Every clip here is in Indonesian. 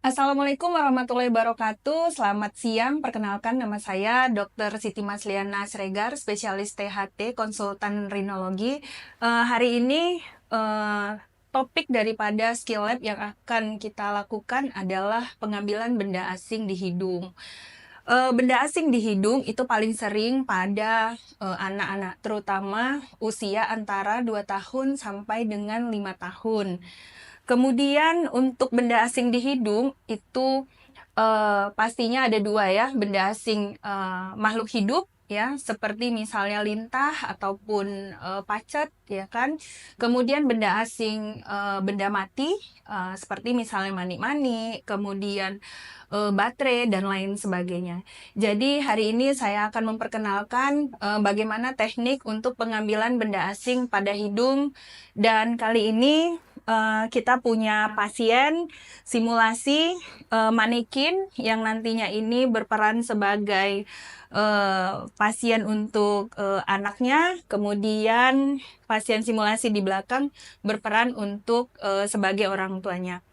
Assalamualaikum warahmatullahi wabarakatuh. Selamat siang. Perkenalkan nama saya Dr. Siti Masliana Sregar, spesialis THT, konsultan rinologi. Hari ini eh, topik daripada skill lab yang akan kita lakukan adalah pengambilan benda asing di hidung. Benda asing di hidung itu paling sering pada anak-anak, terutama usia antara 2 tahun sampai dengan 5 tahun. Kemudian untuk benda asing di hidung itu pastinya ada dua ya, benda asing makhluk hidup ya, seperti misalnya lintah ataupun pacet ya kan. Kemudian benda asing benda mati seperti misalnya manik-manik, kemudian baterai dan lain sebagainya. Jadi hari ini saya akan memperkenalkan bagaimana teknik untuk pengambilan benda asing pada hidung, dan kali ini kita punya pasien simulasi manekin yang nantinya ini berperan sebagai pasien untuk anaknya, kemudian pasien simulasi di belakang berperan untuk sebagai orang tuanya.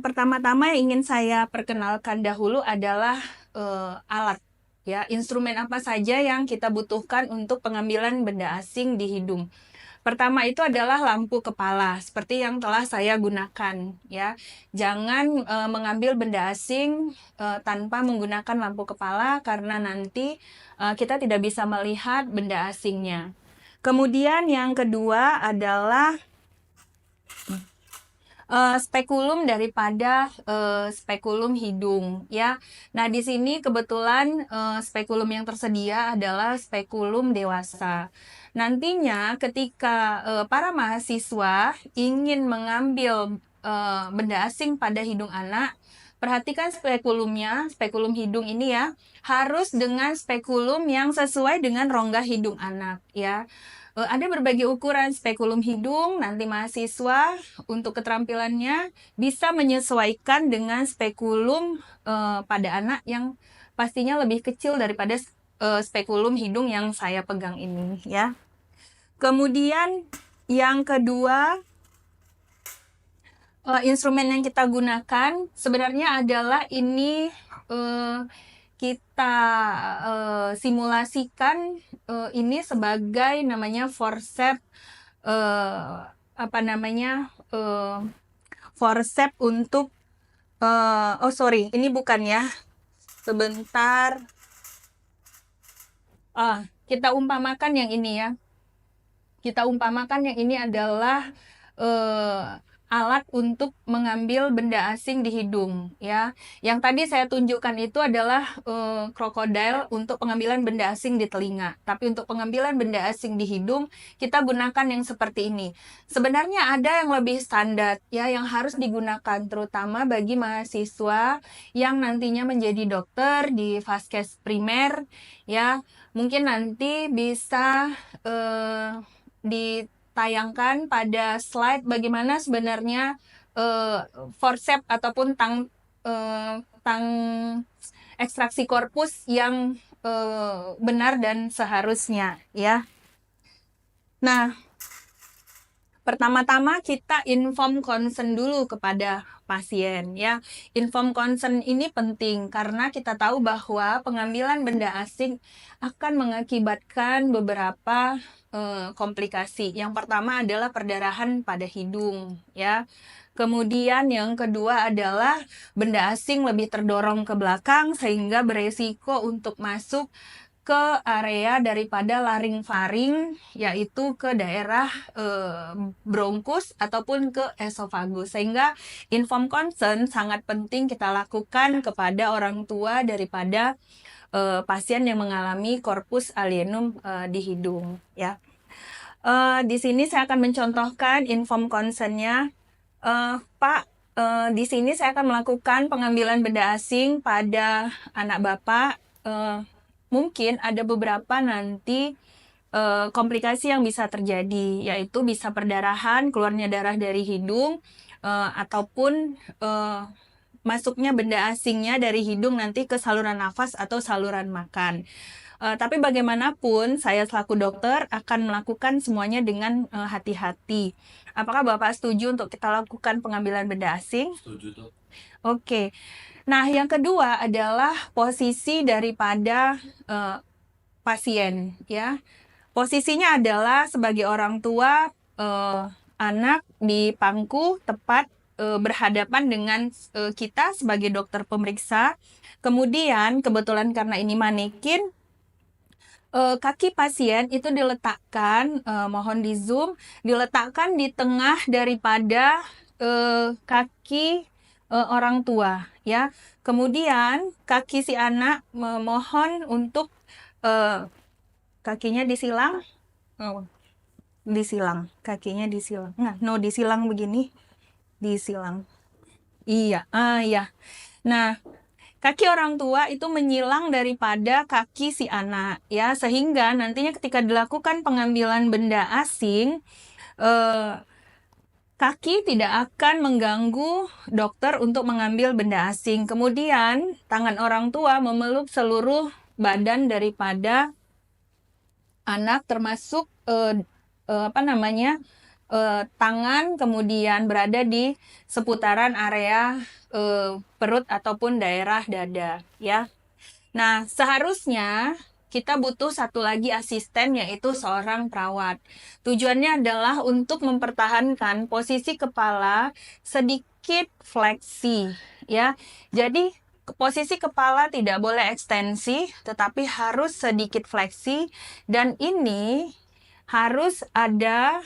Pertama-tama yang ingin saya perkenalkan dahulu adalah alat, ya, instrumen apa saja yang kita butuhkan untuk pengambilan benda asing di hidung. Pertama itu adalah lampu kepala, seperti yang telah saya gunakan, ya. Jangan mengambil benda asing tanpa menggunakan lampu kepala, karena nanti kita tidak bisa melihat benda asingnya. Kemudian yang kedua adalah spekulum daripada spekulum hidung, ya. Nah, di sini kebetulan spekulum yang tersedia adalah spekulum dewasa. Nantinya ketika para mahasiswa ingin mengambil benda asing pada hidung anak, perhatikan spekulumnya, spekulum hidung ini ya, harus dengan spekulum yang sesuai dengan rongga hidung anak, ya. Ada berbagai ukuran spekulum hidung, nanti mahasiswa untuk keterampilannya bisa menyesuaikan dengan spekulum pada anak yang pastinya lebih kecil daripada spekulum hidung yang saya pegang ini, ya. Kemudian yang kedua, instrumen yang kita gunakan sebenarnya adalah ini kita simulasikan ini sebagai namanya forceps, forceps untuk ini bukan ya, sebentar. Kita umpamakan yang ini ya. Kita umpamakan yang ini adalah alat untuk mengambil benda asing di hidung, ya. Yang tadi saya tunjukkan itu adalah krokodil untuk pengambilan benda asing di telinga. Tapi untuk pengambilan benda asing di hidung, kita gunakan yang seperti ini. Sebenarnya ada yang lebih standar, ya, yang harus digunakan terutama bagi mahasiswa yang nantinya menjadi dokter di vaskes primer, ya. Mungkin nanti bisa ditayangkan pada slide bagaimana sebenarnya forceps ataupun tang ekstraksi korpus yang benar dan seharusnya, ya. Nah, pertama-tama kita inform consent dulu kepada pasien, ya. Inform consent ini penting karena kita tahu bahwa pengambilan benda asing akan mengakibatkan beberapa komplikasi. Yang pertama adalah perdarahan pada hidung, ya. Kemudian yang kedua adalah benda asing lebih terdorong ke belakang sehingga beresiko untuk masuk ke area daripada laring-faring, yaitu ke daerah bronkus ataupun ke esofagus. Sehingga inform consent sangat penting kita lakukan kepada orang tua daripada pasien yang mengalami corpus alienum di hidung, ya. Di sini saya akan mencontohkan inform consent-nya. Pak, di sini saya akan melakukan pengambilan benda asing pada anak Bapak. Mungkin ada beberapa nanti komplikasi yang bisa terjadi, yaitu bisa perdarahan, keluarnya darah dari hidung, ataupun masuknya benda asingnya dari hidung nanti ke saluran nafas atau saluran makan. Tapi bagaimanapun saya selaku dokter akan melakukan semuanya dengan hati-hati. Apakah Bapak setuju untuk kita lakukan pengambilan benda asing? Setuju tuh. Oke. Nah, yang kedua adalah posisi daripada pasien, ya. Posisinya adalah sebagai orang tua, anak di pangku tepat berhadapan dengan kita sebagai dokter pemeriksa. Kemudian kebetulan karena ini manekin, kaki pasien itu diletakkan, mohon di zoom, diletakkan di tengah daripada kaki orang tua, ya. Kemudian kaki si anak memohon untuk kakinya disilang, kakinya disilang. Nah, no disilang begini, disilang. Iya, ya. Nah, kaki orang tua itu menyilang daripada kaki si anak, ya, sehingga nantinya ketika dilakukan pengambilan benda asing, kaki tidak akan mengganggu dokter untuk mengambil benda asing. Kemudian tangan orang tua memeluk seluruh badan daripada anak, termasuk tangan, kemudian berada di seputaran area perut ataupun daerah dada, ya. Nah, seharusnya kita butuh satu lagi asisten, yaitu seorang perawat. Tujuannya adalah untuk mempertahankan posisi kepala sedikit fleksi, ya. Jadi posisi kepala tidak boleh ekstensi, tetapi harus sedikit fleksi, dan ini harus ada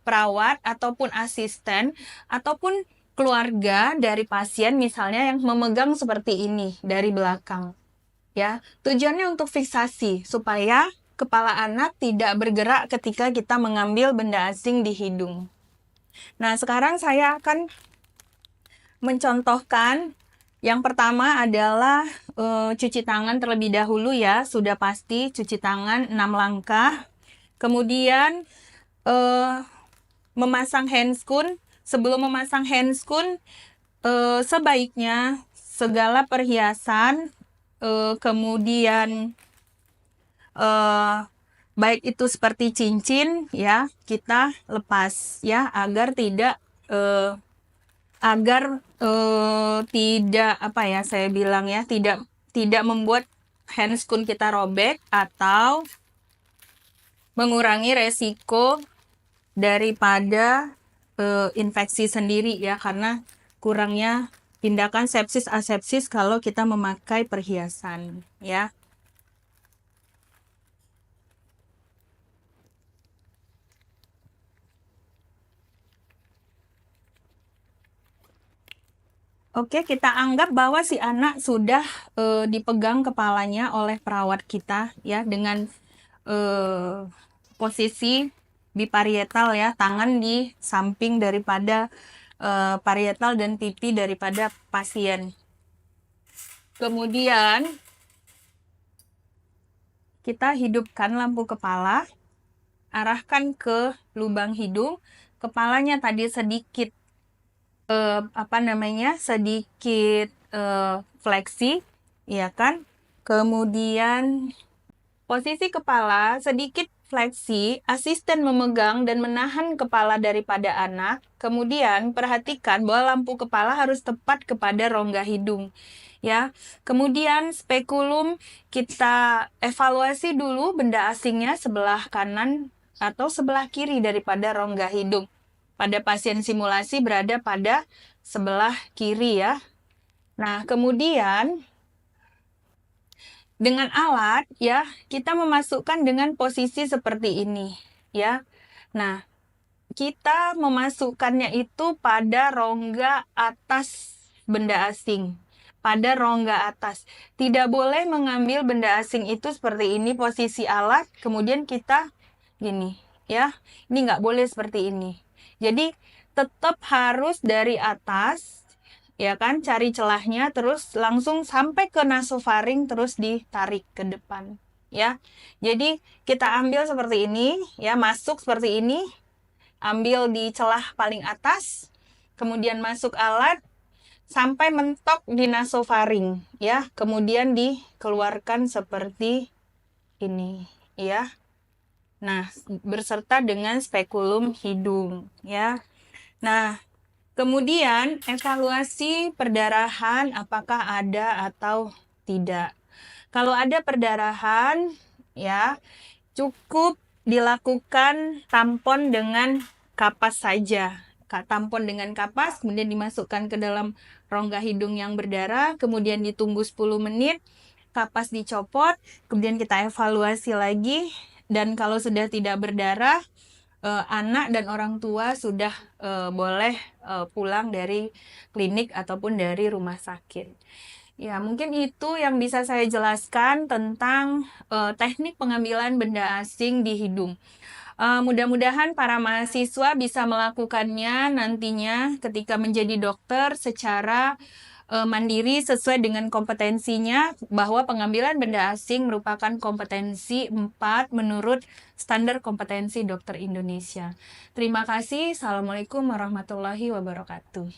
perawat ataupun asisten ataupun keluarga dari pasien misalnya yang memegang seperti ini dari belakang, ya. Tujuannya untuk fiksasi supaya kepala anak tidak bergerak ketika kita mengambil benda asing di hidung. Nah, sekarang saya akan mencontohkan. Yang pertama adalah cuci tangan terlebih dahulu, ya. Sudah pasti cuci tangan 6 langkah. Kemudian memasang handscoon. Sebelum memasang handscoon, sebaiknya segala perhiasan, kemudian baik itu seperti cincin, ya, kita lepas, ya, agar tidak tidak membuat handscoon kita robek atau mengurangi resiko daripada infeksi sendiri, ya, karena kurangnya tindakan sepsis asepsis kalau kita memakai perhiasan, ya. Oke, kita anggap bahwa si anak sudah dipegang kepalanya oleh perawat kita, ya, dengan posisi biparietal, ya, tangan di samping daripada parietal dan pipi daripada pasien. Kemudian kita hidupkan lampu kepala, arahkan ke lubang hidung, kepalanya tadi sedikit sedikit fleksi, ya kan? Kemudian posisi kepala sedikit fleksi, asisten memegang dan menahan kepala daripada anak. Kemudian perhatikan bahwa lampu kepala harus tepat kepada rongga hidung, ya. Kemudian spekulum kita evaluasi dulu benda asingnya sebelah kanan atau sebelah kiri daripada rongga hidung. Pada pasien simulasi berada pada sebelah kiri, ya. Nah, kemudian dengan alat, ya, kita memasukkan dengan posisi seperti ini, ya. Nah, kita memasukkannya itu pada rongga atas benda asing. Pada rongga atas. Tidak boleh mengambil benda asing itu seperti ini, posisi alat, kemudian kita gini, ya. Ini nggak boleh seperti ini. Jadi tetap harus dari atas, ya kan, cari celahnya, terus langsung sampai ke nasofaring, terus ditarik ke depan, ya. Jadi kita ambil seperti ini, ya, masuk seperti ini, ambil di celah paling atas, kemudian masuk alat sampai mentok di nasofaring, ya, kemudian dikeluarkan seperti ini, ya. Nah, berserta dengan spekulum hidung, ya. Nah, kemudian evaluasi perdarahan apakah ada atau tidak. Kalau ada perdarahan, ya, cukup dilakukan tampon dengan kapas saja. Tampon dengan kapas, kemudian dimasukkan ke dalam rongga hidung yang berdarah, kemudian ditunggu 10 menit, kapas dicopot, kemudian kita evaluasi lagi, dan kalau sudah tidak berdarah, anak dan orang tua sudah boleh pulang dari klinik ataupun dari rumah sakit. Ya, mungkin itu yang bisa saya jelaskan tentang teknik pengambilan benda asing di hidung. Mudah-mudahan para mahasiswa bisa melakukannya nantinya ketika menjadi dokter secara mandiri sesuai dengan kompetensinya, bahwa pengambilan benda asing merupakan kompetensi 4 menurut standar kompetensi dokter Indonesia. Terima kasih. Assalamualaikum warahmatullahi wabarakatuh.